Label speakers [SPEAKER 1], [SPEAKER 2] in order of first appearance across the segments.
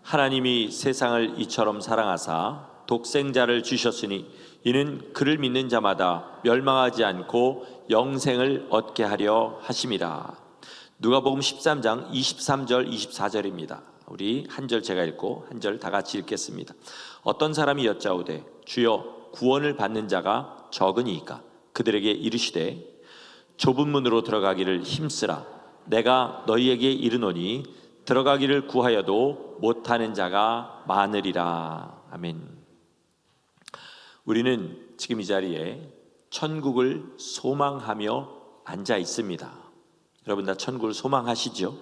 [SPEAKER 1] 하나님이 세상을 이처럼 사랑하사 독생자를 주셨으니 이는 그를 믿는 자마다 멸망하지 않고 영생을 얻게 하려 하심이라. 누가복음 13장 23절 24절입니다. 우리 한 절 제가 읽고 한 절 다 같이 읽겠습니다. 어떤 사람이 여짜오되 주여 구원을 받는 자가 적으니이까? 그들에게 이르시되 좁은 문으로 들어가기를 힘쓰라. 내가 너희에게 이르노니 들어가기를 구하여도 못하는 자가 많으리라. 아멘. 우리는 지금 이 자리에 천국을 소망하며 앉아 있습니다. 여러분 다 천국을 소망하시죠?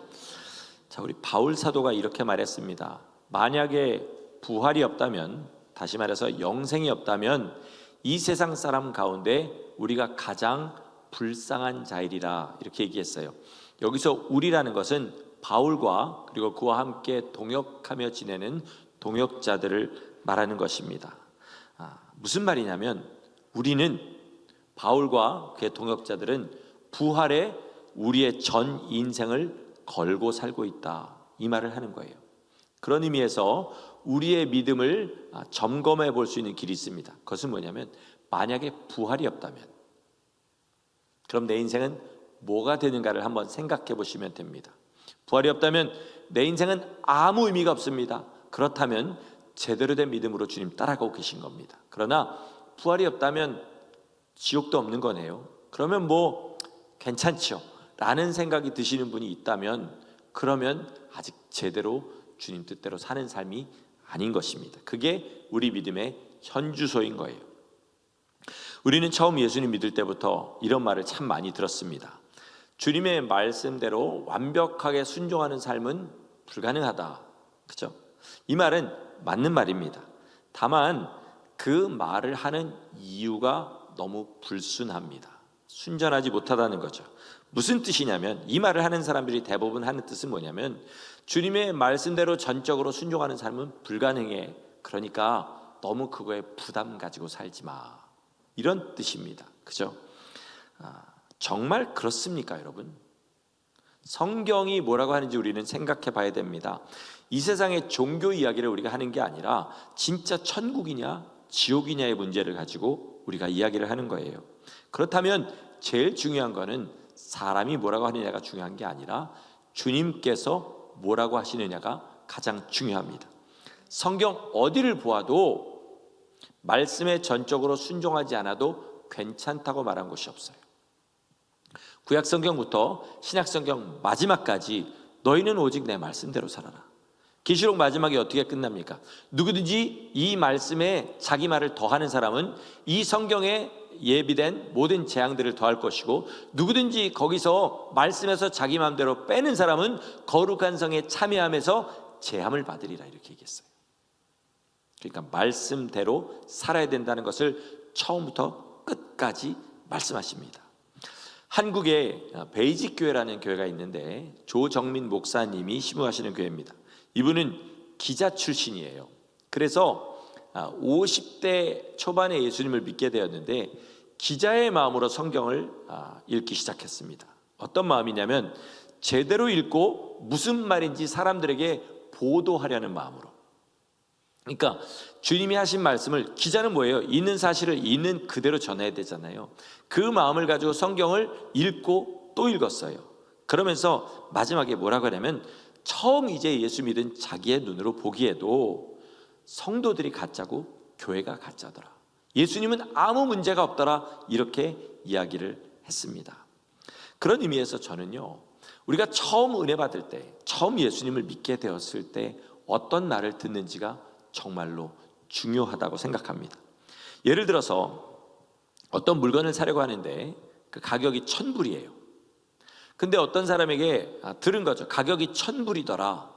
[SPEAKER 1] 자, 우리 바울 사도가 이렇게 말했습니다. 만약에 부활이 없다면, 다시 말해서 영생이 없다면 이 세상 사람 가운데 우리가 가장 불쌍한 자이리라, 이렇게 얘기했어요. 여기서 우리라는 것은 바울과 그리고 그와 함께 동역하며 지내는 동역자들을 말하는 것입니다. 무슨 말이냐면 우리는, 바울과 그의 동역자들은 부활에 우리의 전 인생을 걸고 살고 있다, 이 말을 하는 거예요. 그런 의미에서 우리의 믿음을 점검해 볼 수 있는 길이 있습니다. 그것은 뭐냐면 만약에 부활이 없다면 그럼 내 인생은 뭐가 되는가를 한번 생각해 보시면 됩니다. 부활이 없다면 내 인생은 아무 의미가 없습니다. 그렇다면 제대로 된 믿음으로 주님 따라가고 계신 겁니다. 그러나 부활이 없다면 지옥도 없는 거네요. 그러면 뭐 괜찮죠 라는 생각이 드시는 분이 있다면 그러면 아직 제대로 주님 뜻대로 사는 삶이 아닌 것입니다. 그게 우리 믿음의 현주소인 거예요. 우리는 처음 예수님 믿을 때부터 이런 말을 참 많이 들었습니다. 주님의 말씀대로 완벽하게 순종하는 삶은 불가능하다. 그렇죠? 이 말은 맞는 말입니다. 다만 그 말을 하는 이유가 너무 불순합니다. 순전하지 못하다는 거죠. 무슨 뜻이냐면, 이 말을 하는 사람들이 대부분 하는 뜻은 뭐냐면 주님의 말씀대로 전적으로 순종하는 삶은 불가능해. 그러니까 너무 그거에 부담 가지고 살지 마, 이런 뜻입니다. 그죠? 정말 그렇습니까, 여러분? 성경이 뭐라고 하는지 우리는 생각해 봐야 됩니다. 이 세상의 종교 이야기를 우리가 하는 게 아니라 진짜 천국이냐 지옥이냐의 문제를 가지고 우리가 이야기를 하는 거예요. 그렇다면 제일 중요한 거는 사람이 뭐라고 하느냐가 중요한 게 아니라 주님께서 뭐라고 하시느냐가 가장 중요합니다. 성경 어디를 보아도 말씀에 전적으로 순종하지 않아도 괜찮다고 말한 곳이 없어요. 구약성경부터 신약성경 마지막까지 너희는 오직 내 말씀대로 살아라. 계시록 마지막에 어떻게 끝납니까? 누구든지 이 말씀에 자기 말을 더하는 사람은 이 성경에 예비된 모든 재앙들을 더할 것이고, 누구든지 거기서 말씀에서 자기 마음대로 빼는 사람은 거룩한 성에 참여하면서 재함을 받으리라, 이렇게 얘기했어요. 그러니까 말씀대로 살아야 된다는 것을 처음부터 끝까지 말씀하십니다. 한국에 베이직 교회라는 교회가 있는데 조정민 목사님이 심우하시는 교회입니다. 이분은 기자 출신이에요. 그래서 50대 초반에 예수님을 믿게 되었는데 기자의 마음으로 성경을 읽기 시작했습니다. 어떤 마음이냐면 제대로 읽고 무슨 말인지 사람들에게 보도하려는 마음으로. 그러니까 주님이 하신 말씀을, 기자는 뭐예요? 있는 사실을 있는 그대로 전해야 되잖아요. 그 마음을 가지고 성경을 읽고 또 읽었어요. 그러면서 마지막에 뭐라고 하냐면 처음 이제 예수 믿은 자기의 눈으로 보기에도 성도들이 가짜고 교회가 가짜더라, 예수님은 아무 문제가 없더라, 이렇게 이야기를 했습니다. 그런 의미에서 저는요, 우리가 처음 은혜 받을 때, 처음 예수님을 믿게 되었을 때 어떤 말을 듣는지가 정말로 중요하다고 생각합니다. 예를 들어서 어떤 물건을 사려고 하는데 그 가격이 1,000불이에요. 근데 어떤 사람에게 들은 거죠. 가격이 1,000불이더라.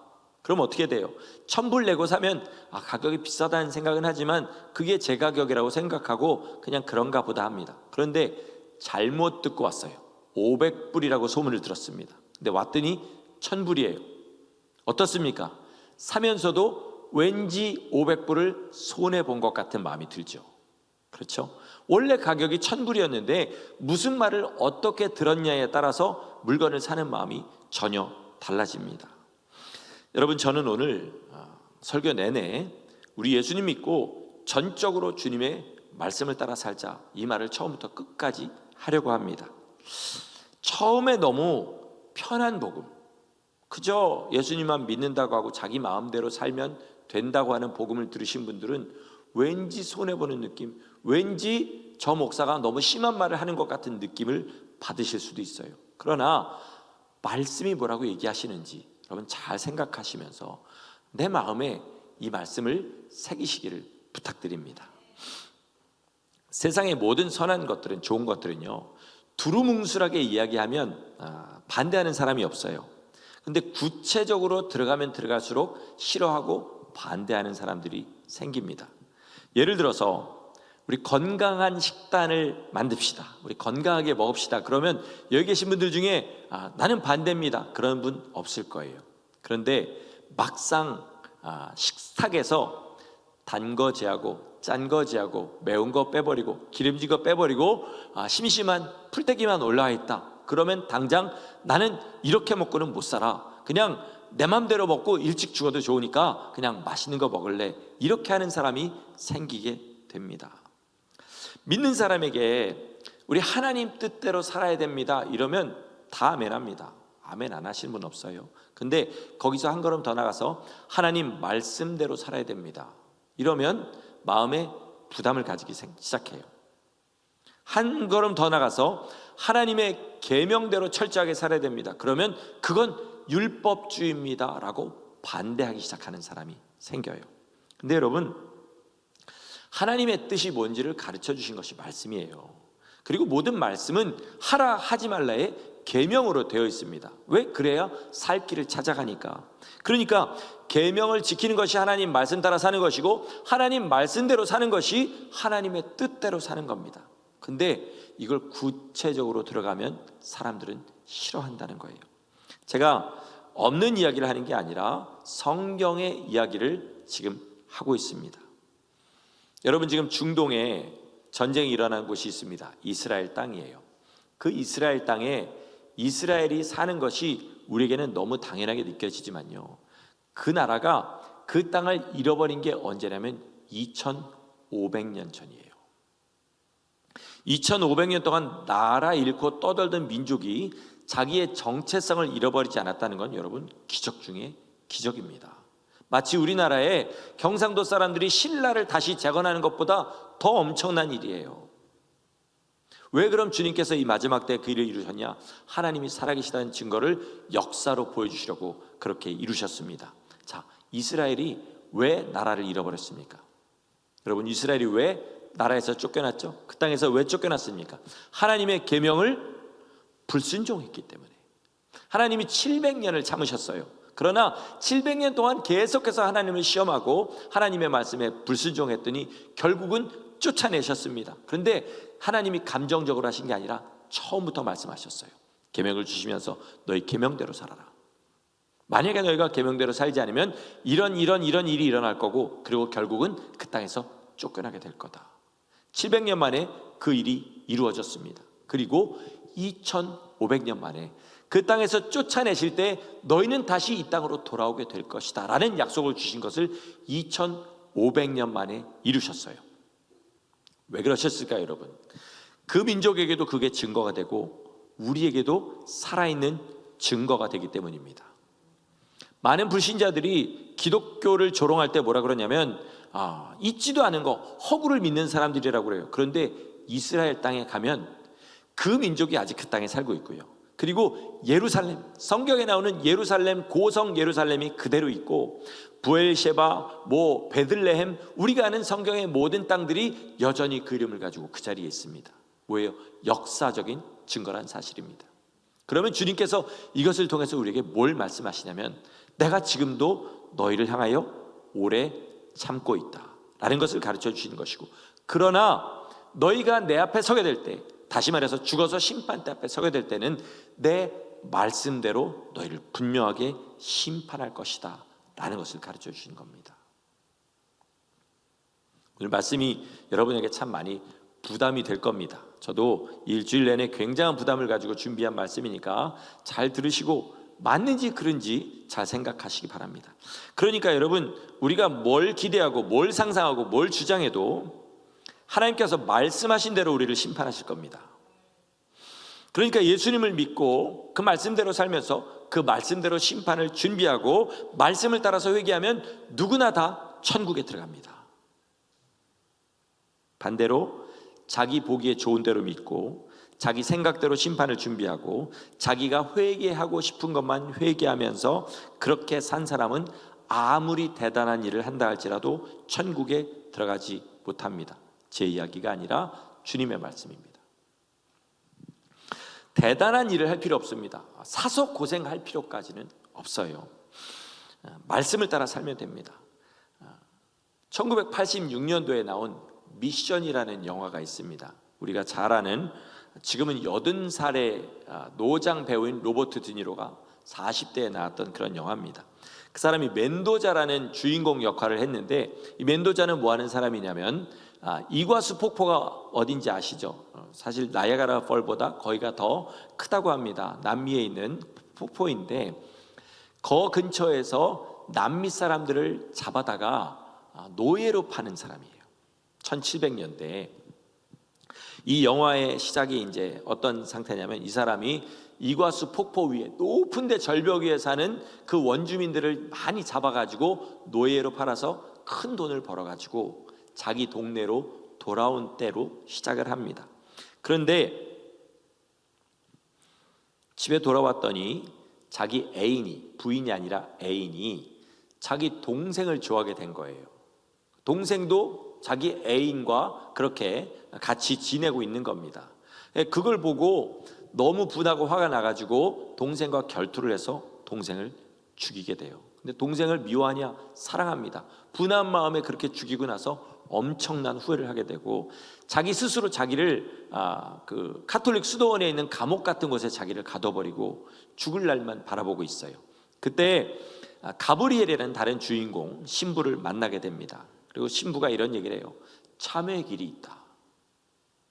[SPEAKER 1] 그럼 어떻게 돼요? 1,000불 내고 사면 가격이 비싸다는 생각은 하지만 그게 제 가격이라고 생각하고 그냥 그런가 보다 합니다. 그런데 잘못 듣고 왔어요. 500불이라고 소문을 들었습니다. 근데 왔더니 1,000불이에요. 어떻습니까? 사면서도 왠지 500불을 손해본 것 같은 마음이 들죠. 그렇죠? 원래 가격이 1,000불이었는데 무슨 말을 어떻게 들었냐에 따라서 물건을 사는 마음이 전혀 달라집니다. 여러분, 저는 오늘 설교 내내 우리 예수님 믿고 전적으로 주님의 말씀을 따라 살자, 이 말을 처음부터 끝까지 하려고 합니다. 처음에 너무 편한 복음, 그저 예수님만 믿는다고 하고 자기 마음대로 살면 된다고 하는 복음을 들으신 분들은 왠지 손해보는 느낌, 왠지 저 목사가 너무 심한 말을 하는 것 같은 느낌을 받으실 수도 있어요. 그러나 말씀이 뭐라고 얘기하시는지 여러분 잘 생각하시면서 내 마음에 이 말씀을 새기시기를 부탁드립니다. 세상의 모든 선한 것들은, 좋은 것들은요, 두루뭉술하게 이야기하면 반대하는 사람이 없어요. 근데 구체적으로 들어가면 들어갈수록 싫어하고 반대하는 사람들이 생깁니다. 예를 들어서 우리 건강한 식단을 만듭시다, 우리 건강하게 먹읍시다, 그러면 여기 계신 분들 중에 나는 반대입니다, 그런 분 없을 거예요. 그런데 막상 식탁에서 단 거 제하고 짠 거 제하고 매운 거 빼버리고 기름진 거 빼버리고 심심한 풀떼기만 올라와 있다, 그러면 당장 나는 이렇게 먹고는 못 살아, 그냥 내 맘대로 먹고 일찍 죽어도 좋으니까 그냥 맛있는 거 먹을래, 이렇게 하는 사람이 생기게 됩니다. 믿는 사람에게 우리 하나님 뜻대로 살아야 됩니다 이러면 다 아멘합니다. 아멘 안 하시는 분 없어요. 근데 거기서 한 걸음 더 나가서 하나님 말씀대로 살아야 됩니다 이러면 마음에 부담을 가지기 시작해요. 한 걸음 더 나가서 하나님의 계명대로 철저하게 살아야 됩니다 그러면 그건 율법주의입니다 라고 반대하기 시작하는 사람이 생겨요. 근데 여러분, 하나님의 뜻이 뭔지를 가르쳐 주신 것이 말씀이에요. 그리고 모든 말씀은 하라 하지 말라의 계명으로 되어 있습니다. 왜? 그래야 살 길을 찾아가니까. 그러니까 계명을 지키는 것이 하나님 말씀 따라 사는 것이고, 하나님 말씀대로 사는 것이 하나님의 뜻대로 사는 겁니다. 근데 이걸 구체적으로 들어가면 사람들은 싫어한다는 거예요. 제가 없는 이야기를 하는 게 아니라 성경의 이야기를 지금 하고 있습니다. 여러분, 지금 중동에 전쟁이 일어난 곳이 있습니다. 이스라엘 땅이에요. 그 이스라엘 땅에 이스라엘이 사는 것이 우리에게는 너무 당연하게 느껴지지만요, 그 나라가 그 땅을 잃어버린 게 언제냐면 2500년 전이에요. 2500년 동안 나라 잃고 떠돌던 민족이 자기의 정체성을 잃어버리지 않았다는 건 여러분 기적 중에 기적입니다. 마치 우리나라의 경상도 사람들이 신라를 다시 재건하는 것보다 더 엄청난 일이에요. 왜 그럼 주님께서 이 마지막 때 그 일을 이루셨냐? 하나님이 살아계시다는 증거를 역사로 보여주시려고 그렇게 이루셨습니다. 자, 이스라엘이 왜 나라를 잃어버렸습니까? 여러분, 이스라엘이 왜 나라에서 쫓겨났죠? 그 땅에서 왜 쫓겨났습니까? 하나님의 계명을 불순종했기 때문에. 하나님이 700년을 참으셨어요. 그러나 700년 동안 계속해서 하나님을 시험하고 하나님의 말씀에 불순종했더니 결국은 쫓아내셨습니다. 그런데 하나님이 감정적으로 하신 게 아니라 처음부터 말씀하셨어요. 계명을 주시면서 너희 계명대로 살아라. 만약에 너희가 계명대로 살지 않으면 이런 일이 일어날 거고, 그리고 결국은 그 땅에서 쫓겨나게 될 거다. 700년 만에 그 일이 이루어졌습니다. 그리고 2500년 만에 그 땅에서 쫓아내실 때 너희는 다시 이 땅으로 돌아오게 될 것이다 라는 약속을 주신 것을 2500년 만에 이루셨어요. 왜 그러셨을까요, 여러분? 그 민족에게도 그게 증거가 되고 우리에게도 살아있는 증거가 되기 때문입니다. 많은 불신자들이 기독교를 조롱할 때 뭐라 그러냐면 있지도 않은 거 허구를 믿는 사람들이라고 그래요. 그런데 이스라엘 땅에 가면 그 민족이 아직 그 땅에 살고 있고요. 그리고 예루살렘, 성경에 나오는 예루살렘, 고성 예루살렘이 그대로 있고, 부엘셰바, 베들레헴, 우리가 아는 성경의 모든 땅들이 여전히 그 이름을 가지고 그 자리에 있습니다. 뭐예요? 역사적인 증거란 사실입니다. 그러면 주님께서 이것을 통해서 우리에게 뭘 말씀하시냐면, 내가 지금도 너희를 향하여 오래 참고 있다 라는 것을 가르쳐 주시는 것이고, 그러나 너희가 내 앞에 서게 될 때, 다시 말해서 죽어서 심판대 앞에 서게 될 때는 내 말씀대로 너희를 분명하게 심판할 것이다 라는 것을 가르쳐 주시는 겁니다. 오늘 말씀이 여러분에게 참 많이 부담이 될 겁니다. 저도 일주일 내내 굉장한 부담을 가지고 준비한 말씀이니까 잘 들으시고 맞는지 그런지 잘 생각하시기 바랍니다. 그러니까 여러분, 우리가 뭘 기대하고 뭘 상상하고 뭘 주장해도 하나님께서 말씀하신 대로 우리를 심판하실 겁니다. 그러니까 예수님을 믿고 그 말씀대로 살면서 그 말씀대로 심판을 준비하고 말씀을 따라서 회개하면 누구나 다 천국에 들어갑니다. 반대로 자기 보기에 좋은 대로 믿고 자기 생각대로 심판을 준비하고 자기가 회개하고 싶은 것만 회개하면서 그렇게 산 사람은 아무리 대단한 일을 한다 할지라도 천국에 들어가지 못합니다. 제 이야기가 아니라 주님의 말씀입니다. 대단한 일을 할 필요 없습니다. 사서 고생할 필요까지는 없어요. 말씀을 따라 살면 됩니다. 1986년도에 나온 미션이라는 영화가 있습니다. 우리가 잘 아는, 지금은 80살의 노장 배우인 로버트 드니로가 40대에 나왔던 그런 영화입니다. 그 사람이 멘도자라는 주인공 역할을 했는데, 이 멘도자는 뭐 하는 사람이냐면 이과수 폭포가 어딘지 아시죠? 사실 나이아가라 펄보다 거기가 더 크다고 합니다. 남미에 있는 폭포인데 그 근처에서 남미 사람들을 잡아다가 노예로 파는 사람이에요. 1700년대에. 이 영화의 시작이 이제 어떤 상태냐면, 이 사람이 이과수 폭포 위에 높은 데 절벽 위에 사는 그 원주민들을 많이 잡아가지고 노예로 팔아서 큰 돈을 벌어가지고 자기 동네로 돌아온 때로 시작을 합니다. 그런데 집에 돌아왔더니 자기 애인이, 부인이 아니라 애인이 자기 동생을 좋아하게 된 거예요. 동생도 자기 애인과 그렇게 같이 지내고 있는 겁니다. 그걸 보고 너무 분하고 화가 나가지고 동생과 결투를 해서 동생을 죽이게 돼요. 근데 동생을 미워하냐? 사랑합니다. 분한 마음에 그렇게 죽이고 나서 엄청난 후회를 하게 되고, 자기 스스로 자기를 그 카톨릭 수도원에 있는 감옥 같은 곳에 자기를 가둬버리고 죽을 날만 바라보고 있어요. 그때 가브리엘이라는 다른 주인공 신부를 만나게 됩니다. 그리고 신부가 이런 얘기를 해요. 참회의 길이 있다.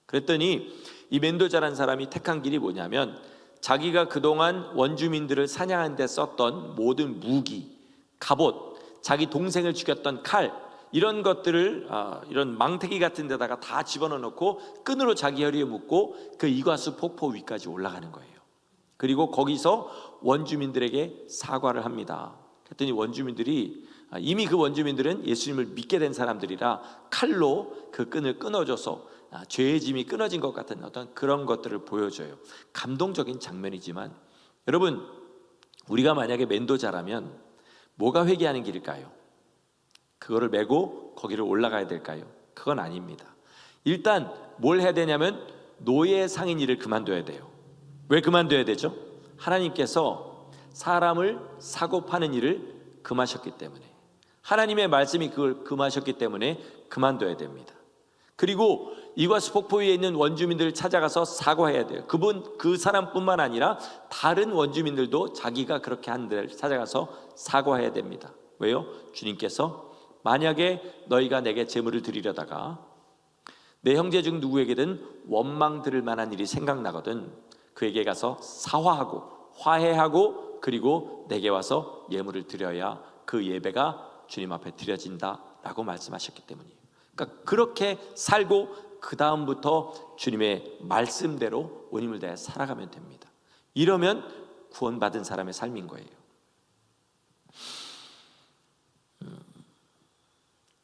[SPEAKER 1] 그랬더니 이 멘도자라는 사람이 택한 길이 뭐냐면, 자기가 그동안 원주민들을 사냥하는 데 썼던 모든 무기, 갑옷, 자기 동생을 죽였던 칼, 이런 것들을 이런 망태기 같은 데다가 다 집어넣고 끈으로 자기 허리에 묶고 그 이과수 폭포 위까지 올라가는 거예요. 그리고 거기서 원주민들에게 사과를 합니다. 그랬더니 원주민들이, 이미 그 원주민들은 예수님을 믿게 된 사람들이라 칼로 그 끈을 끊어줘서 죄의 짐이 끊어진 것 같은 어떤 그런 것들을 보여줘요. 감동적인 장면이지만, 여러분, 우리가 만약에 멘도자라면 뭐가 회개하는 길일까요? 그거를 메고 거기를 올라가야 될까요? 그건 아닙니다. 일단 뭘 해야 되냐면 노예 상인 일을 그만둬야 돼요. 왜 그만둬야 되죠? 하나님께서 사람을 사고 파는 일을 금하셨기 때문에, 하나님의 말씀이 그걸 금하셨기 때문에 그만둬야 됩니다. 그리고 이과수 폭포 위에 있는 원주민들을 찾아가서 사과해야 돼요. 그 사람뿐만 아니라 다른 원주민들도 자기가 그렇게 한 데를 찾아가서 사과해야 됩니다. 왜요? 주님께서 만약에 너희가 내게 제물을 드리려다가 내 형제 중 누구에게든 원망 들을 만한 일이 생각나거든 그에게 가서 사화하고 화해하고 그리고 내게 와서 예물을 드려야 그 예배가 주님 앞에 드려진다라고 말씀하셨기 때문이에요. 그러니까 그렇게 살고 그 다음부터 주님의 말씀대로 온 힘을 다해 살아가면 됩니다. 이러면 구원받은 사람의 삶인 거예요.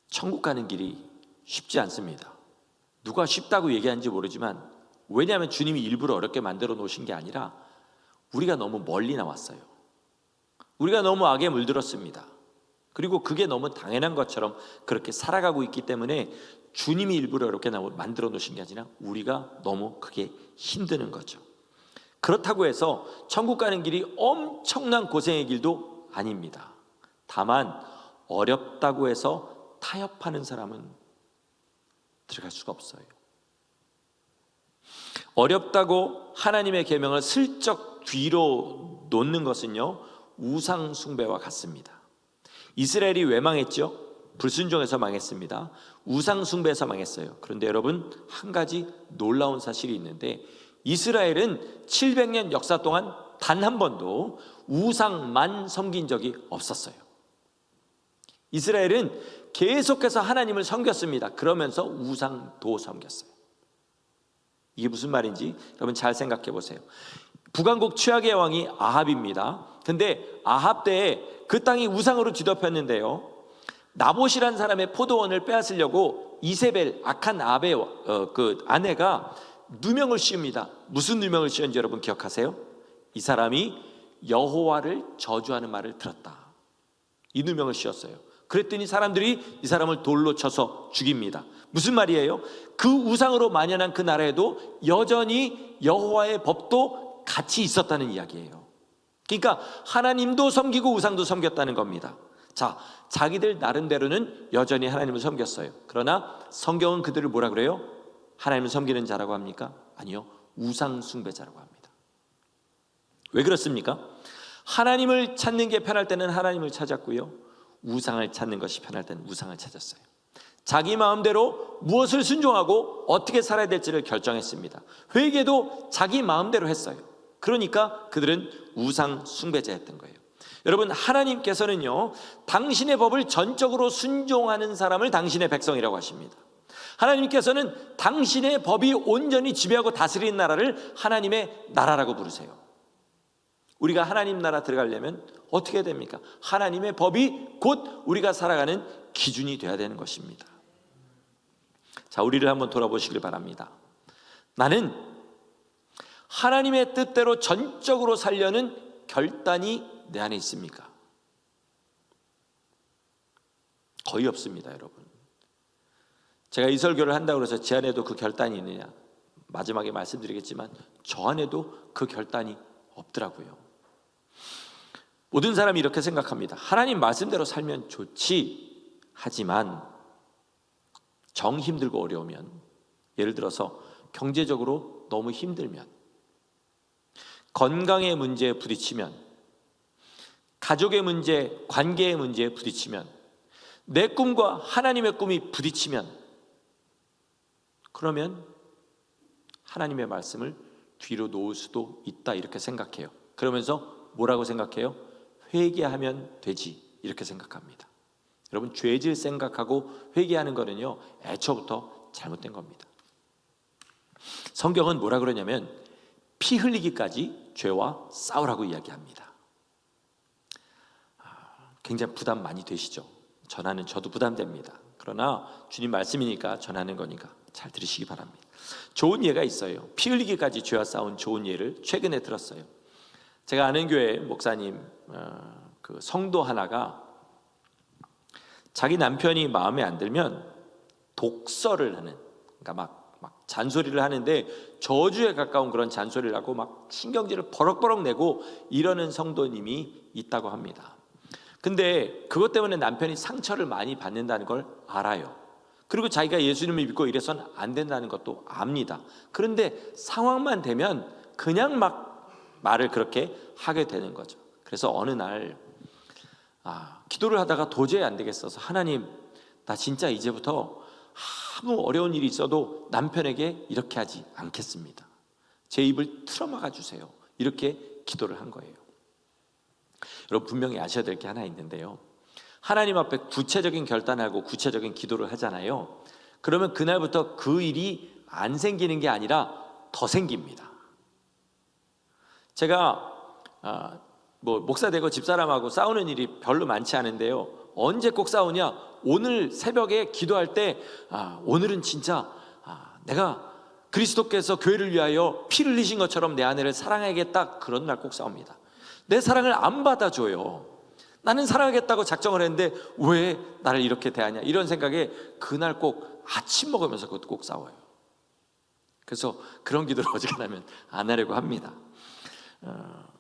[SPEAKER 1] 천국 가는 길이 쉽지 않습니다. 누가 쉽다고 얘기하는지 모르지만, 왜냐하면 주님이 일부러 어렵게 만들어 놓으신 게 아니라 우리가 너무 멀리 나왔어요. 우리가 너무 악에 물들었습니다. 그리고 그게 너무 당연한 것처럼 그렇게 살아가고 있기 때문에 주님이 일부러 이렇게 만들어 놓으신 게 아니라 우리가 너무 그게 힘드는 거죠. 그렇다고 해서 천국 가는 길이 엄청난 고생의 길도 아닙니다. 다만 어렵다고 해서 타협하는 사람은 들어갈 수가 없어요. 어렵다고 하나님의 계명을 슬쩍 뒤로 놓는 것은요, 우상 숭배와 같습니다. 이스라엘이 왜 망했죠? 불순종해서 망했습니다. 우상 숭배해서 망했어요. 그런데 여러분, 한 가지 놀라운 사실이 있는데, 이스라엘은 700년 역사 동안 단 한 번도 우상만 섬긴 적이 없었어요. 이스라엘은 계속해서 하나님을 섬겼습니다. 그러면서 우상도 섬겼어요. 이게 무슨 말인지 여러분 잘 생각해 보세요. 북왕국 최악의 왕이 아합입니다. 근데 아합 때에 그 땅이 우상으로 뒤덮였는데요, 나봇이란 사람의 포도원을 빼앗으려고 이세벨, 악한 아합의 그 아내가 누명을 씌웁니다. 무슨 누명을 씌웠는지 여러분 기억하세요? 이 사람이 여호와를 저주하는 말을 들었다, 이 누명을 씌웠어요. 그랬더니 사람들이 이 사람을 돌로 쳐서 죽입니다. 무슨 말이에요? 그 우상으로 만연한 그 나라에도 여전히 여호와의 법도 같이 있었다는 이야기예요. 그러니까 하나님도 섬기고 우상도 섬겼다는 겁니다. 자, 자기들 나름대로는 여전히 하나님을 섬겼어요. 그러나 성경은 그들을 뭐라 그래요? 하나님을 섬기는 자라고 합니까? 아니요, 우상 숭배자라고 합니다. 왜 그렇습니까? 하나님을 찾는 게 편할 때는 하나님을 찾았고요, 우상을 찾는 것이 편할 때는 우상을 찾았어요. 자기 마음대로 무엇을 순종하고 어떻게 살아야 될지를 결정했습니다. 회개도 자기 마음대로 했어요. 그러니까 그들은 우상 숭배자였던 거예요. 여러분, 하나님께서는요, 당신의 법을 전적으로 순종하는 사람을 당신의 백성이라고 하십니다. 하나님께서는 당신의 법이 온전히 지배하고 다스리는 나라를 하나님의 나라라고 부르세요. 우리가 하나님 나라 들어가려면 어떻게 됩니까? 하나님의 법이 곧 우리가 살아가는 기준이 되어야 되는 것입니다. 자, 우리를 한번 돌아보시길 바랍니다. 나는 하나님의 뜻대로 전적으로 살려는 결단이 내 안에 있습니까? 거의 없습니다, 여러분. 제가 이 설교를 한다고 해서 제 안에도 그 결단이 있느냐? 마지막에 말씀드리겠지만 저 안에도 그 결단이 없더라고요. 모든 사람이 이렇게 생각합니다. 하나님 말씀대로 살면 좋지. 하지만 정 힘들고 어려우면, 예를 들어서 경제적으로 너무 힘들면, 건강의 문제에 부딪히면, 가족의 문제, 관계의 문제에 부딪히면, 내 꿈과 하나님의 꿈이 부딪히면, 그러면 하나님의 말씀을 뒤로 놓을 수도 있다, 이렇게 생각해요. 그러면서 뭐라고 생각해요? 회개하면 되지, 이렇게 생각합니다. 여러분, 죄질 생각하고 회개하는 거는요, 애초부터 잘못된 겁니다. 성경은 뭐라 그러냐면 피 흘리기까지 죄와 싸우라고 이야기합니다. 굉장히 부담 많이 되시죠? 전하는 저도 부담됩니다. 그러나 주님 말씀이니까 전하는 거니까 잘 들으시기 바랍니다. 좋은 예가 있어요. 피 흘리기까지 죄와 싸운 좋은 예를 최근에 들었어요. 제가 아는 교회 목사님, 그 성도 하나가 자기 남편이 마음에 안 들면 독설을 하는, 그러니까 막 잔소리를 하는데 저주에 가까운 그런 잔소리를 하고 막 신경질을 버럭버럭 내고 이러는 성도님이 있다고 합니다. 근데 그것 때문에 남편이 상처를 많이 받는다는 걸 알아요. 그리고 자기가 예수님을 믿고 이래서는 안 된다는 것도 압니다. 그런데 상황만 되면 그냥 막 말을 그렇게 하게 되는 거죠. 그래서 어느 날 기도를 하다가 도저히 안 되겠어서, 하나님, 나 진짜 이제부터 아무 어려운 일이 있어도 남편에게 이렇게 하지 않겠습니다. 제 입을 틀어막아 주세요. 이렇게 기도를 한 거예요. 여러분, 분명히 아셔야 될 게 하나 있는데요, 하나님 앞에 구체적인 결단하고 구체적인 기도를 하잖아요. 그러면 그날부터 그 일이 안 생기는 게 아니라 더 생깁니다. 제가 목사 되고 집사람하고 싸우는 일이 별로 많지 않은데요, 언제 꼭 싸우냐? 오늘 새벽에 기도할 때 오늘은 진짜 내가 그리스도께서 교회를 위하여 피를 흘리신 것처럼 내 아내를 사랑하겠다, 그런 날 꼭 싸웁니다. 내 사랑을 안 받아줘요. 나는 사랑하겠다고 작정을 했는데 왜 나를 이렇게 대하냐, 이런 생각에 그날 꼭 아침 먹으면서 그것도 꼭 싸워요. 그래서 그런 기도를 어지간하면 안 하려고 합니다.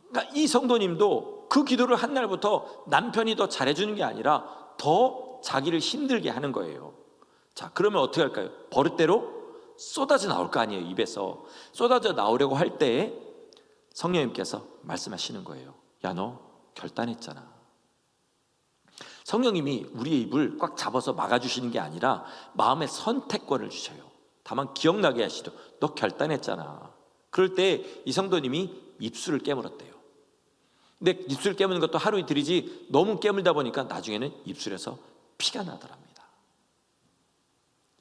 [SPEAKER 1] 그러니까 이 성도님도 그 기도를 한 날부터 남편이 더 잘해주는 게 아니라 더 자기를 힘들게 하는 거예요. 자, 그러면 어떻게 할까요? 버릇대로 쏟아져 나올 거 아니에요. 입에서 쏟아져 나오려고 할 때 성령님께서 말씀하시는 거예요. 야, 너 결단했잖아. 성령님이 우리의 입을 꽉 잡아서 막아주시는 게 아니라 마음의 선택권을 주셔요. 다만 기억나게 하시죠. 너 결단했잖아. 그럴 때 이 성도님이 입술을 깨물었대요. 근데 입술 깨무는 것도 하루 이틀이지 너무 깨물다 보니까 나중에는 입술에서 피가 나더랍니다.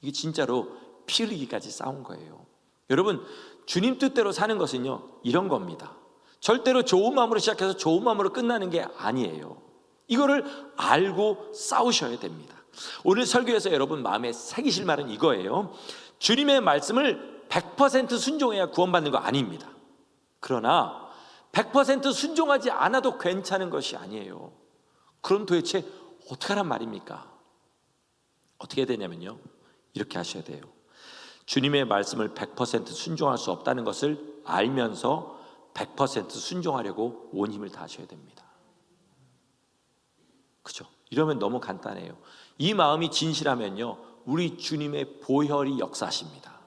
[SPEAKER 1] 이게 진짜로 피 흘리기까지 싸운 거예요. 여러분, 주님 뜻대로 사는 것은요, 이런 겁니다. 절대로 좋은 마음으로 시작해서 좋은 마음으로 끝나는 게 아니에요. 이거를 알고 싸우셔야 됩니다. 오늘 설교에서 여러분 마음에 새기실 말은 이거예요. 주님의 말씀을 100% 순종해야 구원받는 거 아닙니다. 그러나 100% 순종하지 않아도 괜찮은 것이 아니에요. 그럼 도대체 어떻게 하란 말입니까? 어떻게 되냐면요, 이렇게 하셔야 돼요. 주님의 말씀을 100% 순종할 수 없다는 것을 알면서 100% 순종하려고 온 힘을 다하셔야 됩니다. 그죠? 이러면 너무 간단해요. 이 마음이 진실하면요, 우리 주님의 보혈이 역사하십니다.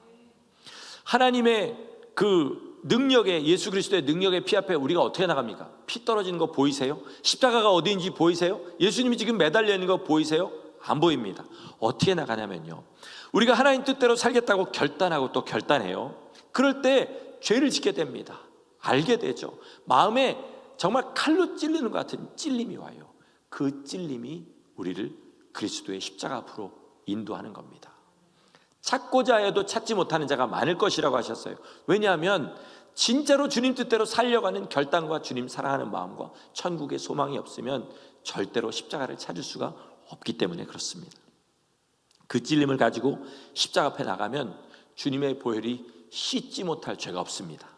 [SPEAKER 1] 하나님의 그 능력에, 예수 그리스도의 능력의 피 앞에 우리가 어떻게 나갑니까? 피 떨어지는 거 보이세요? 십자가가 어디인지 보이세요? 예수님이 지금 매달려 있는 거 보이세요? 안 보입니다. 어떻게 나가냐면요, 우리가 하나님 뜻대로 살겠다고 결단하고 또 결단해요. 그럴 때 죄를 짓게 됩니다. 알게 되죠. 마음에 정말 칼로 찔리는 것 같은 찔림이 와요. 그 찔림이 우리를 그리스도의 십자가 앞으로 인도하는 겁니다. 찾고자 해도 찾지 못하는 자가 많을 것이라고 하셨어요. 왜냐하면 진짜로 주님 뜻대로 살려가는 결단과 주님 사랑하는 마음과 천국의 소망이 없으면 절대로 십자가를 찾을 수가 없기 때문에 그렇습니다. 그 찔림을 가지고 십자가 앞에 나가면 주님의 보혈이 씻지 못할 죄가 없습니다.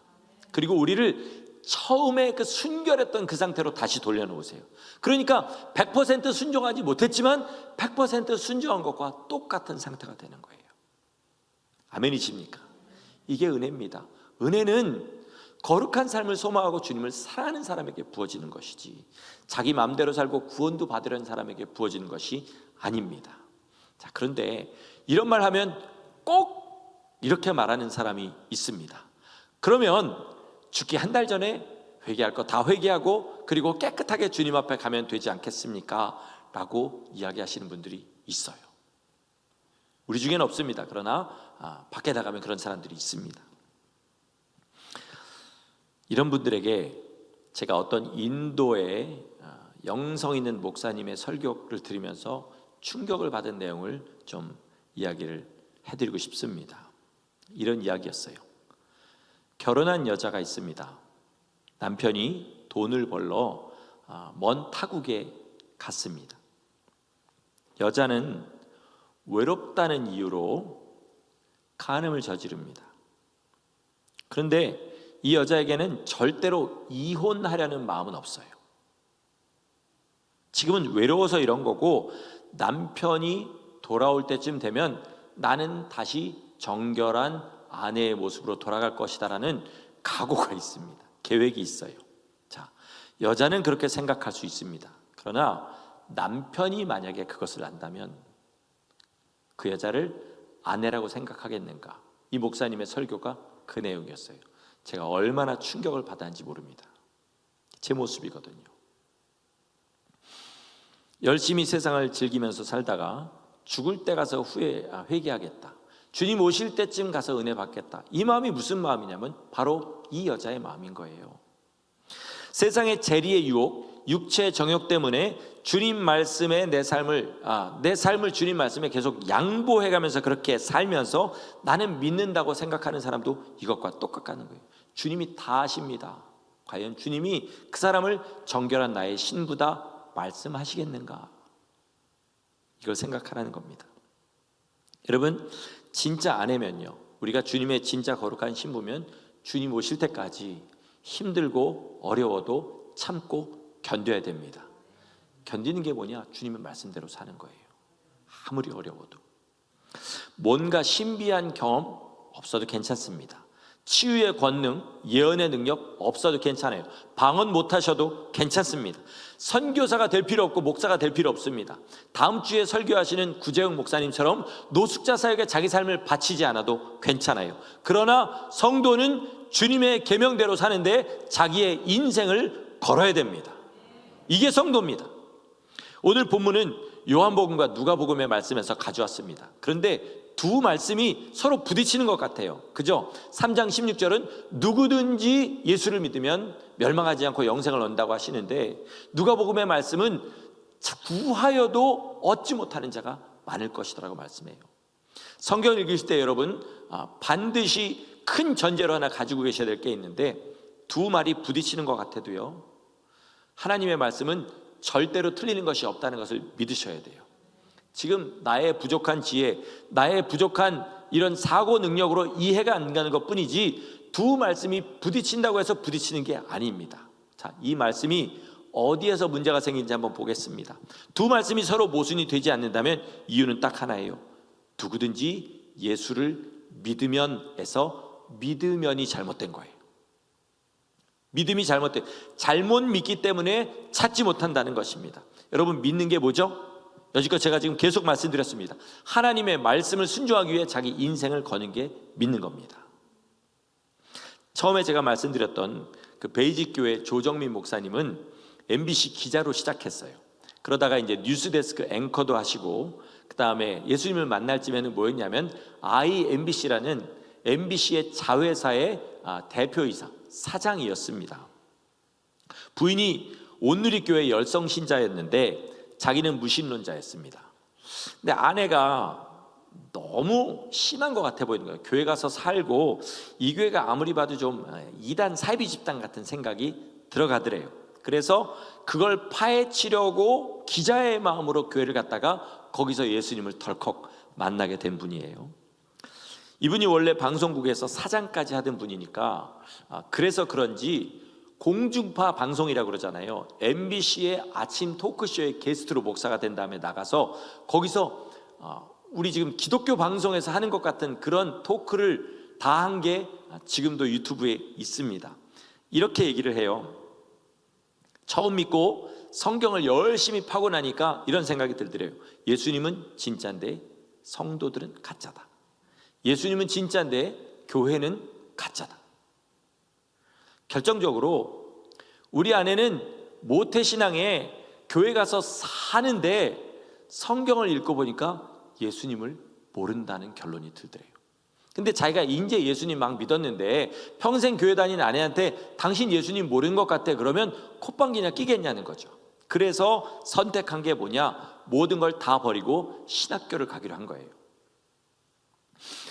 [SPEAKER 1] 그리고 우리를 처음에 그 순결했던 그 상태로 다시 돌려놓으세요. 그러니까 100% 순종하지 못했지만 100% 순종한 것과 똑같은 상태가 되는 거예요. 아멘이십니까? 이게 은혜입니다. 은혜는 거룩한 삶을 소망하고 주님을 사랑하는 사람에게 부어지는 것이지, 자기 마음대로 살고 구원도 받으려는 사람에게 부어지는 것이 아닙니다. 자, 그런데 이런 말 하면 꼭 이렇게 말하는 사람이 있습니다. 그러면 죽기 한 달 전에 회개할 거 다 회개하고 그리고 깨끗하게 주님 앞에 가면 되지 않겠습니까? 라고 이야기하시는 분들이 있어요. 우리 중에는 없습니다. 그러나 밖에 나가면 그런 사람들이 있습니다. 이런 분들에게 제가 어떤 인도의 영성 있는 목사님의 설교를 들으면서 충격을 받은 내용을 좀 이야기를 해드리고 싶습니다. 이런 이야기였어요. 결혼한 여자가 있습니다. 남편이 돈을 벌러 먼 타국에 갔습니다. 여자는 외롭다는 이유로 간음을 저지릅니다. 그런데 이 여자에게는 절대로 이혼하려는 마음은 없어요. 지금은 외로워서 이런 거고, 남편이 돌아올 때쯤 되면 나는 다시 정결한 아내의 모습으로 돌아갈 것이다라는 각오가 있습니다. 계획이 있어요. 자, 여자는 그렇게 생각할 수 있습니다. 그러나 남편이 만약에 그것을 안다면 그 여자를 아내라고 생각하겠는가? 이 목사님의 설교가 그 내용이었어요. 제가 얼마나 충격을 받았는지 모릅니다. 제 모습이거든요. 열심히 세상을 즐기면서 살다가 죽을 때 가서 회개하겠다, 주님 오실 때쯤 가서 은혜 받겠다, 이 마음이 무슨 마음이냐면 바로 이 여자의 마음인 거예요. 세상의 재리의 유혹, 육체의 정욕 때문에 주님 말씀에 내 삶을 주님 말씀에 계속 양보해가면서 그렇게 살면서 나는 믿는다고 생각하는 사람도 이것과 똑같다는 거예요. 주님이 다 아십니다. 과연 주님이 그 사람을 정결한 나의 신부다 말씀하시겠는가? 이걸 생각하라는 겁니다. 여러분, 진짜 아내면요, 우리가 주님의 진짜 거룩한 신부면 주님 오실 때까지 힘들고 어려워도 참고 견뎌야 됩니다. 견디는 게 뭐냐? 주님의 말씀대로 사는 거예요. 아무리 어려워도. 뭔가 신비한 경험 없어도 괜찮습니다. 치유의 권능, 예언의 능력 없어도 괜찮아요. 방언 못하셔도 괜찮습니다. 선교사가 될 필요 없고 목사가 될 필요 없습니다. 다음 주에 설교하시는 구재영 목사님처럼 노숙자 사역에 자기 삶을 바치지 않아도 괜찮아요. 그러나 성도는 주님의 계명대로 사는데 자기의 인생을 걸어야 됩니다. 이게 성도입니다. 오늘 본문은 요한복음과 누가복음의 말씀에서 가져왔습니다. 그런데 두 말씀이 서로 부딪히는 것 같아요. 그죠? 3장 16절은 누구든지 예수를 믿으면 멸망하지 않고 영생을 얻는다고 하시는데, 누가복음의 말씀은 구하여도 얻지 못하는 자가 많을 것이라고 말씀해요. 성경을 읽으실 때 여러분 반드시 큰 전제로 하나 가지고 계셔야 될 게 있는데, 두 말이 부딪히는 것 같아도요, 하나님의 말씀은 절대로 틀리는 것이 없다는 것을 믿으셔야 돼요. 지금 나의 부족한 지혜, 나의 부족한 이런 사고 능력으로 이해가 안 가는 것 뿐이지, 두 말씀이 부딪힌다고 해서 부딪히는 게 아닙니다. 자, 이 말씀이 어디에서 문제가 생긴지 한번 보겠습니다. 두 말씀이 서로 모순이 되지 않는다면 이유는 딱 하나예요. 누구든지 예수를 믿으면에서 믿으면이 잘못된 거예요. 믿음이 잘못 믿기 때문에 찾지 못한다는 것입니다. 여러분, 믿는 게 뭐죠? 여지껏 제가 지금 계속 말씀드렸습니다. 하나님의 말씀을 순종하기 위해 자기 인생을 거는 게 믿는 겁니다. 처음에 제가 말씀드렸던 그 베이직 교회 조정민 목사님은 MBC 기자로 시작했어요. 그러다가 이제 뉴스데스크 앵커도 하시고, 그 다음에 예수님을 만날 쯤에는 뭐였냐면 IMBC라는 MBC의 자회사의 대표이사, 사장이었습니다. 부인이 온누리교회 열성신자였는데 자기는 무신론자였습니다. 근데 아내가 너무 심한 것 같아 보이는 거예요. 교회 가서 살고 이 교회가 아무리 봐도 좀 이단 사이비 집단 같은 생각이 들어가더래요. 그래서 그걸 파헤치려고 기자의 마음으로 교회를 갔다가 거기서 예수님을 덜컥 만나게 된 분이에요. 이분이 원래 방송국에서 사장까지 하던 분이니까 그래서 그런지 공중파 방송이라고 그러잖아요. MBC의 아침 토크쇼의 게스트로 목사가 된 다음에 나가서 거기서 우리 지금 기독교 방송에서 하는 것 같은 그런 토크를 다 한 게 지금도 유튜브에 있습니다. 이렇게 얘기를 해요. 처음 믿고 성경을 열심히 파고 나니까 이런 생각이 들더래요. 예수님은 진짜인데 성도들은 가짜다. 예수님은 진짜인데 교회는 가짜다. 결정적으로 우리 아내는 모태신앙에 교회 가서 사는데 성경을 읽고 보니까 예수님을 모른다는 결론이 들더래요. 근데 자기가 이제 예수님 막 믿었는데 평생 교회 다니는 아내한테 당신 예수님 모르는 것 같아 그러면 콧방귀나 끼겠냐는 거죠. 그래서 선택한 게 뭐냐, 모든 걸 다 버리고 신학교를 가기로 한 거예요.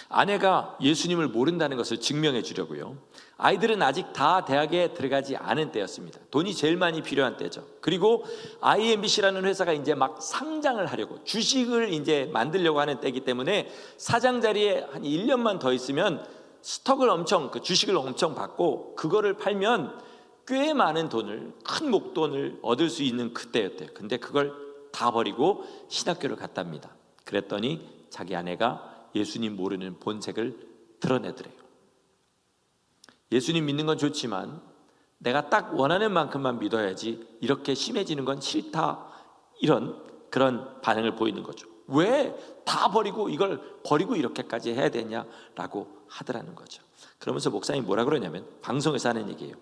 [SPEAKER 1] 아내가 예수님을 모른다는 것을 증명해 주려고요. 아이들은 아직 다 대학에 들어가지 않은 때였습니다. 돈이 제일 많이 필요한 때죠. 그리고 IMBC라는 회사가 이제 막 상장을 하려고, 주식을 이제 만들려고 하는 때이기 때문에 사장 자리에 한 1년만 더 있으면 스톡을 그 주식을 엄청 받고 그거를 팔면 꽤 많은 돈을, 큰 목돈을 얻을 수 있는 그때였대요. 근데 그걸 다 버리고 신학교를 갔답니다. 그랬더니 자기 아내가 예수님 모르는 본색을 드러내더래요. 예수님 믿는 건 좋지만 내가 딱 원하는 만큼만 믿어야지 이렇게 심해지는 건 싫다, 이런 그런 반응을 보이는 거죠. 왜 다 버리고 이걸 버리고 이렇게까지 해야 되냐라고 하더라는 거죠. 그러면서 목사님이 뭐라 그러냐면, 방송에서 하는 얘기예요.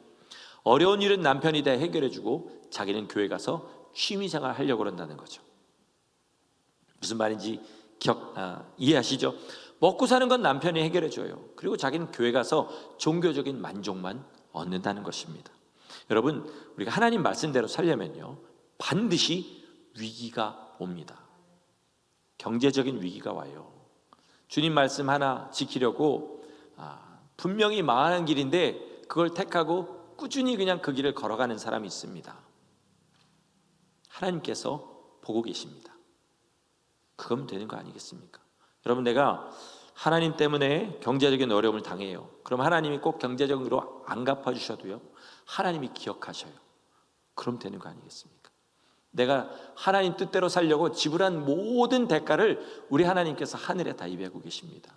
[SPEAKER 1] 어려운 일은 남편이 다 해결해주고 자기는 교회 가서 취미생활 하려고 그런다는 거죠. 무슨 말인지 이해하시죠? 먹고 사는 건 남편이 해결해줘요. 그리고 자기는 교회 가서 종교적인 만족만 얻는다는 것입니다. 여러분, 우리가 하나님 말씀대로 살려면요, 반드시 위기가 옵니다. 경제적인 위기가 와요. 주님 말씀 하나 지키려고 분명히 망하는 길인데 그걸 택하고 꾸준히 그냥 그 길을 걸어가는 사람이 있습니다. 하나님께서 보고 계십니다. 그거면 되는 거 아니겠습니까? 여러분, 내가 하나님 때문에 경제적인 어려움을 당해요. 그럼 하나님이 꼭 경제적으로 안 갚아주셔도요, 하나님이 기억하셔요. 그럼 되는 거 아니겠습니까? 내가 하나님 뜻대로 살려고 지불한 모든 대가를 우리 하나님께서 하늘에 다 입히고 계십니다.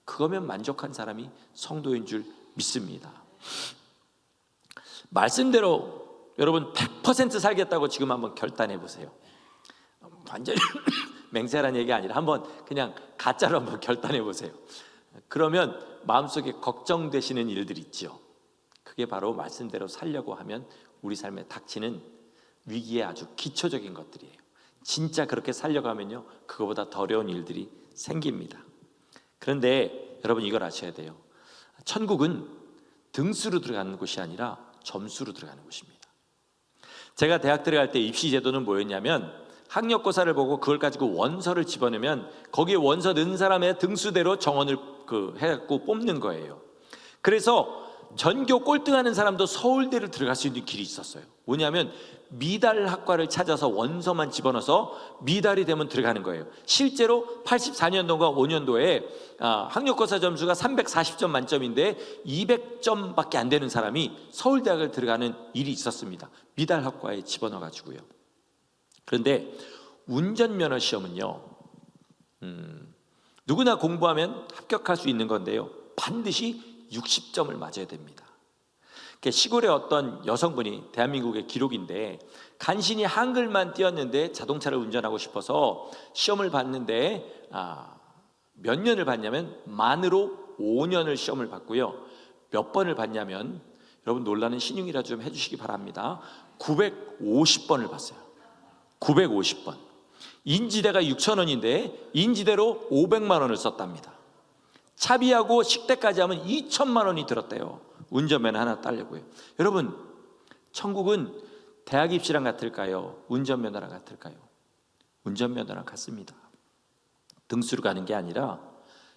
[SPEAKER 1] 그거면 만족한 사람이 성도인 줄 믿습니다. 말씀대로 여러분 100% 살겠다고 지금 한번 결단해 보세요. 완전히 맹세라는 얘기 아니라 한번 그냥 가짜로 한번 결단해 보세요. 그러면 마음속에 걱정되시는 일들이 있죠. 그게 바로 말씀대로 살려고 하면 우리 삶에 닥치는 위기의 아주 기초적인 것들이에요. 진짜 그렇게 살려고 하면요, 그거보다 더 어려운 일들이 생깁니다. 그런데 여러분, 이걸 아셔야 돼요. 천국은 등수로 들어가는 곳이 아니라 점수로 들어가는 곳입니다. 제가 대학 들어갈 때 입시 제도는 뭐였냐면 학력고사를 보고 그걸 가지고 원서를 집어넣으면 거기에 원서 넣은 사람의 등수대로 정원을 해갖고 뽑는 거예요. 그래서 전교 꼴등하는 사람도 서울대를 들어갈 수 있는 길이 있었어요. 뭐냐면 미달 학과를 찾아서 원서만 집어넣어서 미달이 되면 들어가는 거예요. 실제로 84년도가 5년도에 학력고사 점수가 340점 만점인데 200점밖에 안 되는 사람이 서울대학을 들어가는 일이 있었습니다. 미달 학과에 집어넣어가지고요. 그런데 운전면허 시험은요, 누구나 공부하면 합격할 수 있는 건데요, 반드시 60점을 맞아야 됩니다. 시골의 어떤 여성분이, 대한민국의 기록인데, 간신히 한글만 띄었는데 자동차를 운전하고 싶어서 시험을 봤는데 몇 년을 봤냐면 만으로 5년을 시험을 봤고요. 몇 번을 봤냐면, 여러분 놀라는 신용이라 좀 해주시기 바랍니다. 950번을 봤어요. 950번. 인지대가 6,000원인데 인지대로 500만 원을 썼답니다. 차비하고 식대까지 하면 2천만 원이 들었대요. 운전면허 하나 따려고요. 여러분, 천국은 대학 입시랑 같을까요? 운전면허랑 같을까요? 운전면허랑 같습니다. 등수로 가는 게 아니라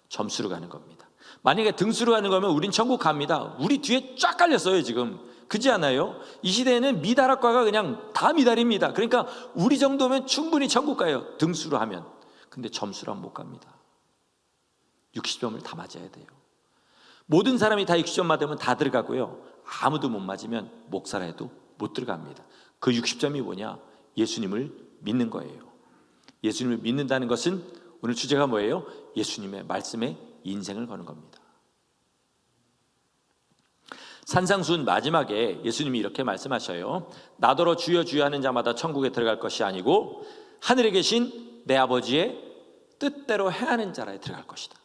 [SPEAKER 1] 점수로 가는 겁니다. 만약에 등수로 가는 거면 우린 천국 갑니다. 우리 뒤에 쫙 깔렸어요 지금. 그렇지 않아요? 이 시대에는 미달학과가 그냥 다 미달입니다. 그러니까 우리 정도면 충분히 천국 가요, 등수로 하면. 근데 점수로 하면 못 갑니다. 60점을 다 맞아야 돼요. 모든 사람이 다 60점 맞으면 다 들어가고요, 아무도 못 맞으면 목사라 해도 못 들어갑니다. 그 60점이 뭐냐? 예수님을 믿는 거예요. 예수님을 믿는다는 것은 오늘 주제가 뭐예요? 예수님의 말씀에 인생을 거는 겁니다. 산상수훈 마지막에 예수님이 이렇게 말씀하셔요. 나더러 주여 주여 하는 자마다 천국에 들어갈 것이 아니고 하늘에 계신 내 아버지의 뜻대로 행하는 자라에 들어갈 것이다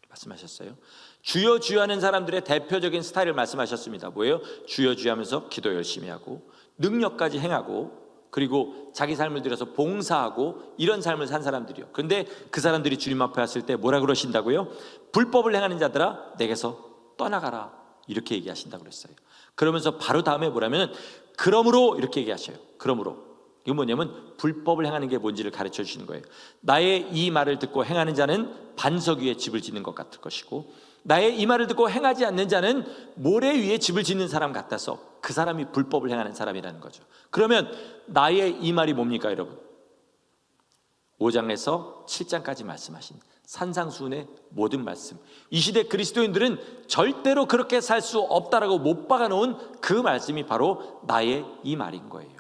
[SPEAKER 1] 말씀하셨어요. 주여 주여 하는 사람들의 대표적인 스타일을 말씀하셨습니다. 뭐예요? 주여 주여 하면서 기도 열심히 하고 능력까지 행하고 그리고 자기 삶을 들여서 봉사하고 이런 삶을 산 사람들이요. 그런데 그 사람들이 주님 앞에 왔을 때 뭐라 그러신다고요? 불법을 행하는 자들아 내게서 떠나가라, 이렇게 얘기하신다고 그랬어요. 그러면서 바로 다음에 뭐라면 그러므로 이렇게 얘기하셔요. 그러므로 이건 뭐냐면 불법을 행하는 게 뭔지를 가르쳐 주시는 거예요. 나의 이 말을 듣고 행하는 자는 반석 위에 집을 짓는 것 같을 것이고 나의 이 말을 듣고 행하지 않는 자는 모래 위에 집을 짓는 사람 같아서 그 사람이 불법을 행하는 사람이라는 거죠. 그러면 나의 이 말이 뭡니까 여러분? 5장에서 7장까지 말씀하신 산상수훈의 모든 말씀, 이 시대 그리스도인들은 절대로 그렇게 살 수 없다라고 못 박아놓은 그 말씀이 바로 나의 이 말인 거예요.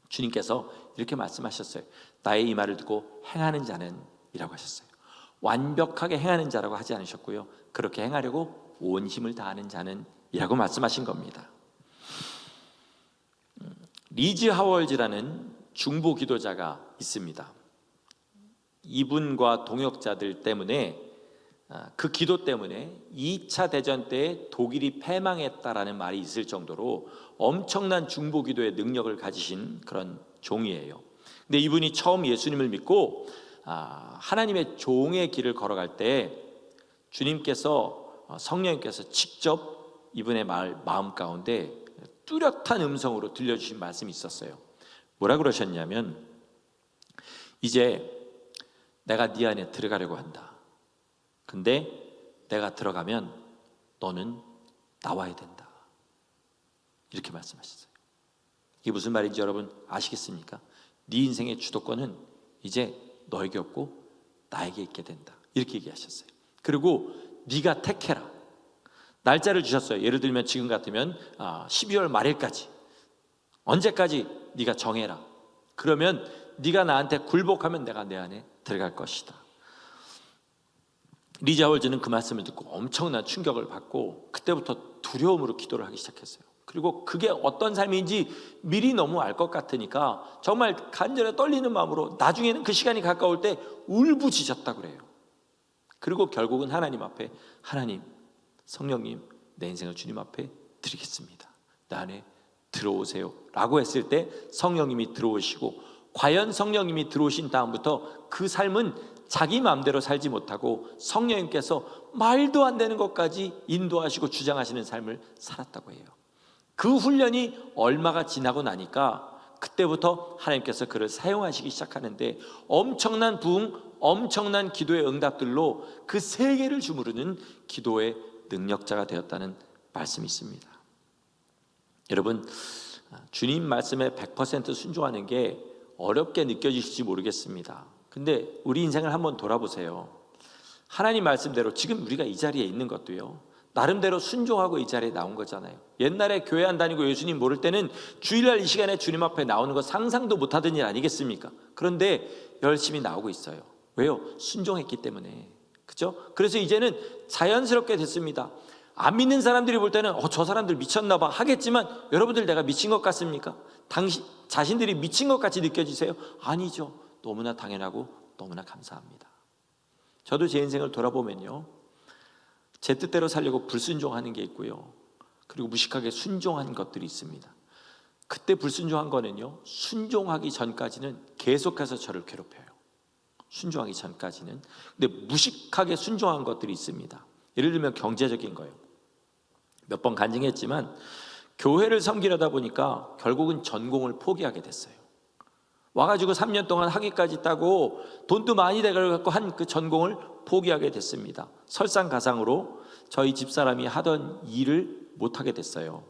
[SPEAKER 1] 주님께서 이렇게 말씀하셨어요. 나의 이 말을 듣고 행하는 자는 이라고 하셨어요. 완벽하게 행하는 자라고 하지 않으셨고요, 그렇게 행하려고 온 힘을 다하는 자는 이라고 말씀하신 겁니다. 리즈 하월즈라는 중보 기도자가 있습니다. 이분과 동역자들 때문에 그 기도 때문에 2차 대전 때 독일이 패망했다라는 말이 있을 정도로 엄청난 중보 기도의 능력을 가지신 그런 종이에요. 근데 이분이 처음 예수님을 믿고 하나님의 종의 길을 걸어갈 때 주님께서, 성령님께서 직접 이분의 마음 가운데 뚜렷한 음성으로 들려주신 말씀이 있었어요. 뭐라 그러셨냐면, 이제 내가 네 안에 들어가려고 한다. 근데 내가 들어가면 너는 나와야 된다. 이렇게 말씀하셨어요. 이게 무슨 말인지 여러분 아시겠습니까? 네 인생의 주도권은 이제 너에게 없고 나에게 있게 된다. 이렇게 얘기하셨어요. 그리고 네가 택해라. 날짜를 주셨어요. 예를 들면 지금 같으면 12월 말일까지, 언제까지 네가 정해라. 그러면 네가 나한테 굴복하면 내가 내 안에 들어갈 것이다. 리즈 하월즈는 그 말씀을 듣고 엄청난 충격을 받고 그때부터 두려움으로 기도를 하기 시작했어요. 그리고 그게 어떤 삶인지 미리 너무 알 것 같으니까 정말 간절히 떨리는 마음으로 나중에는 그 시간이 가까울 때 울부짖었다고 그래요. 그리고 결국은 하나님 앞에, 하나님, 성령님, 내 인생을 주님 앞에 드리겠습니다. 내 안에 들어오세요 라고 했을 때 성령님이 들어오시고, 과연 성령님이 들어오신 다음부터 그 삶은 자기 마음대로 살지 못하고 성령님께서 말도 안 되는 것까지 인도하시고 주장하시는 삶을 살았다고 해요. 그 훈련이 얼마가 지나고 나니까 그때부터 하나님께서 그를 사용하시기 시작하는데 엄청난 부흥, 엄청난 기도의 응답들로 그 세계를 주무르는 기도의 능력자가 되었다는 말씀이 있습니다. 여러분, 주님 말씀에 100% 순종하는 게 어렵게 느껴지실지 모르겠습니다. 근데 우리 인생을 한번 돌아보세요. 하나님 말씀대로 지금 우리가 이 자리에 있는 것도요, 나름대로 순종하고 이 자리에 나온 거잖아요. 옛날에 교회 안 다니고 예수님 모를 때는 주일날 이 시간에 주님 앞에 나오는 거 상상도 못하던 일 아니겠습니까? 그런데 열심히 나오고 있어요. 왜요? 순종했기 때문에. 그죠? 그래서 이제는 자연스럽게 됐습니다. 안 믿는 사람들이 볼 때는 저 사람들 미쳤나 봐 하겠지만, 여러분들 내가 미친 것 같습니까? 당신 자신들이 미친 것 같이 느껴지세요? 아니죠. 너무나 당연하고 너무나 감사합니다. 저도 제 인생을 돌아보면요, 제 뜻대로 살려고 불순종하는 게 있고요, 그리고 무식하게 순종한 것들이 있습니다. 그때 불순종한 거는요, 순종하기 전까지는 계속해서 저를 괴롭혀요. 순종하기 전까지는. 근데 무식하게 순종한 것들이 있습니다. 예를 들면 경제적인 거예요. 몇 번 간증했지만 교회를 섬기려다 보니까 결국은 전공을 포기하게 됐어요. 와가지고 3년 동안 학위까지 따고 돈도 많이 내갖고 한 그 전공을 포기하게 됐습니다. 설상가상으로 저희 집사람이 하던 일을 못하게 됐어요.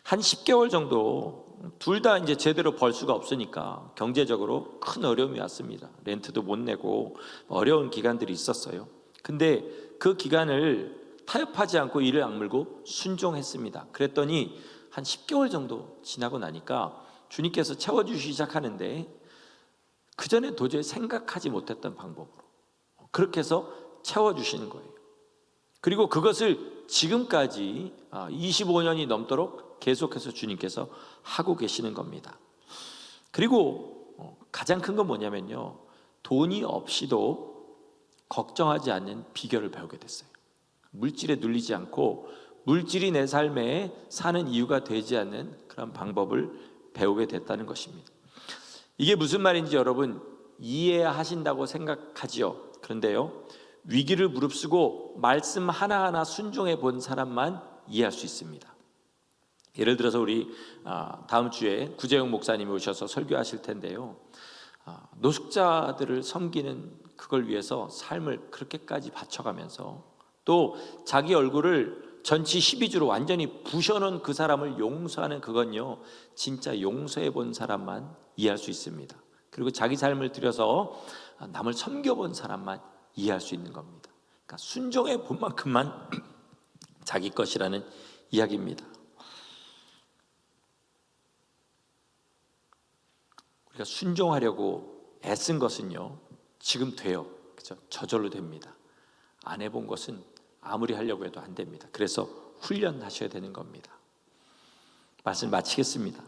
[SPEAKER 1] 한 10개월 정도 둘 다 이제 제대로 벌 수가 없으니까 경제적으로 큰 어려움이 왔습니다. 렌트도 못 내고 어려운 기간들이 있었어요. 근데 그 기간을 타협하지 않고 이를 악물고 순종했습니다. 그랬더니 한 10개월 정도 지나고 나니까 주님께서 채워주시기 시작하는데, 그 전에 도저히 생각하지 못했던 방법으로 그렇게 해서 채워주시는 거예요. 그리고 그것을 지금까지 25년이 넘도록 계속해서 주님께서 하고 계시는 겁니다. 그리고 가장 큰 건 뭐냐면요, 돈이 없이도 걱정하지 않는 비결을 배우게 됐어요. 물질에 눌리지 않고 물질이 내 삶에 사는 이유가 되지 않는 그런 방법을 배우게 됐다는 것입니다. 이게 무슨 말인지 여러분 이해하신다고 생각하지요. 그런데요, 위기를 무릅쓰고 말씀 하나하나 순종해 본 사람만 이해할 수 있습니다. 예를 들어서 우리 다음 주에 구재용 목사님이 오셔서 설교하실 텐데요, 노숙자들을 섬기는 그걸 위해서 삶을 그렇게까지 바쳐가면서 또 자기 얼굴을 전치 12주로 완전히 부셔놓은 그 사람을 용서하는 그건요, 진짜 용서해 본 사람만 이해할 수 있습니다. 그리고 자기 삶을 들여서 남을 섬겨본 사람만 이해할 수 있는 겁니다. 그러니까 순종해 본 만큼만 자기 것이라는 이야기입니다. 우리가 순종하려고 애쓴 것은요, 지금 돼요. 그죠? 저절로 됩니다. 안 해본 것은 아무리 하려고 해도 안 됩니다. 그래서 훈련하셔야 되는 겁니다. 말씀 마치겠습니다.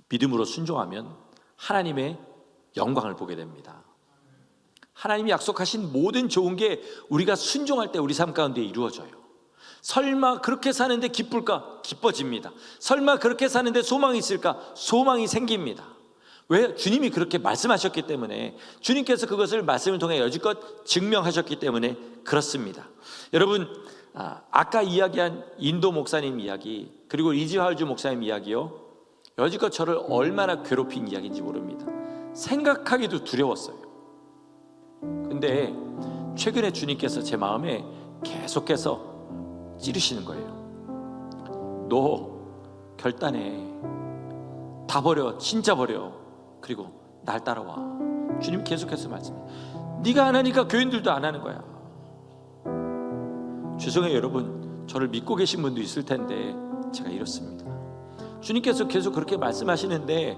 [SPEAKER 1] 믿음으로 순종하면 하나님의 영광을 보게 됩니다. 하나님이 약속하신 모든 좋은 게 우리가 순종할 때 우리 삶 가운데 이루어져요. 설마 그렇게 사는데 기쁠까? 기뻐집니다. 설마 그렇게 사는데 소망이 있을까? 소망이 생깁니다. 왜? 주님이 그렇게 말씀하셨기 때문에, 주님께서 그것을 말씀을 통해 여지껏 증명하셨기 때문에 그렇습니다. 여러분, 아까 이야기한 인도 목사님 이야기, 그리고 이지화주 목사님 이야기요, 여지껏 저를 얼마나 괴롭힌 이야기인지 모릅니다. 생각하기도 두려웠어요. 근데 최근에 주님께서 제 마음에 계속해서 찌르시는 거예요. 너 결단해. 다 버려. 진짜 버려. 그리고 날 따라와. 주님 계속해서 말씀해. 네가 안 하니까 교인들도 안 하는 거야. 죄송해요 여러분, 저를 믿고 계신 분도 있을 텐데 제가 이렇습니다. 주님께서 계속 그렇게 말씀하시는데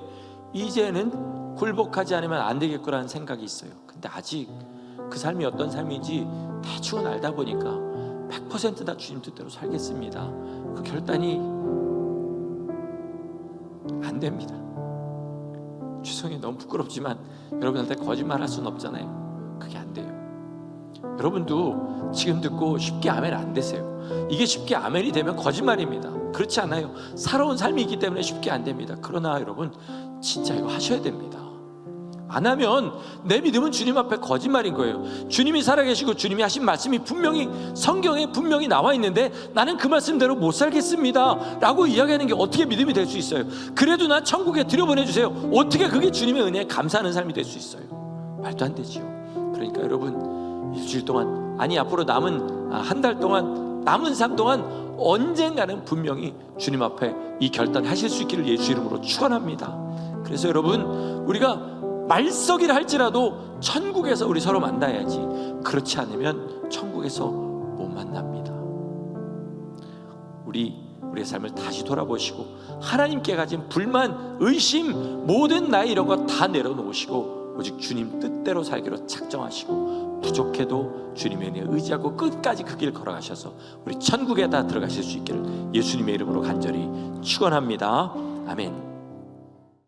[SPEAKER 1] 이제는 굴복하지 않으면 안 되겠구나는 생각이 있어요. 근데 아직 그 삶이 어떤 삶인지 대충 알다 보니까 100% 다 주님 뜻대로 살겠습니다. 그 결단이 안 됩니다. 죄송해요, 너무 부끄럽지만 여러분한테 거짓말 할 수는 없잖아요. 그게 안 돼요. 여러분도 지금 듣고 쉽게 아멘 안 되세요. 이게 쉽게 아멘이 되면 거짓말입니다. 그렇지 않아요. 살아온 삶이 있기 때문에 쉽게 안 됩니다. 그러나 여러분 진짜 이거 하셔야 됩니다. 안 하면 내 믿음은 주님 앞에 거짓말인 거예요. 주님이 살아계시고 주님이 하신 말씀이 분명히 성경에 분명히 나와 있는데 나는 그 말씀대로 못 살겠습니다 라고 이야기하는 게 어떻게 믿음이 될 수 있어요? 그래도 나 천국에 들여보내주세요. 어떻게 그게 주님의 은혜에 감사하는 삶이 될 수 있어요? 말도 안 되지요. 그러니까 여러분, 일주일 동안, 아니 앞으로 남은 한 달 동안, 남은 삶 동안 언젠가는 분명히 주님 앞에 이 결단하실 수 있기를 예수 이름으로 축원합니다. 그래서 여러분, 우리가 말석이라 할지라도 천국에서 우리 서로 만나야지, 그렇지 않으면 천국에서 못 만납니다. 우리의 삶을 다시 돌아보시고 하나님께 가진 불만, 의심, 모든 나의 이런 거 다 내려놓으시고 오직 주님 뜻대로 살기로 작정하시고, 부족해도 주님의 은혜에 의지하고 끝까지 그 길 걸어가셔서 우리 천국에 다 들어가실 수 있기를 예수님의 이름으로 간절히 축원합니다. 아멘.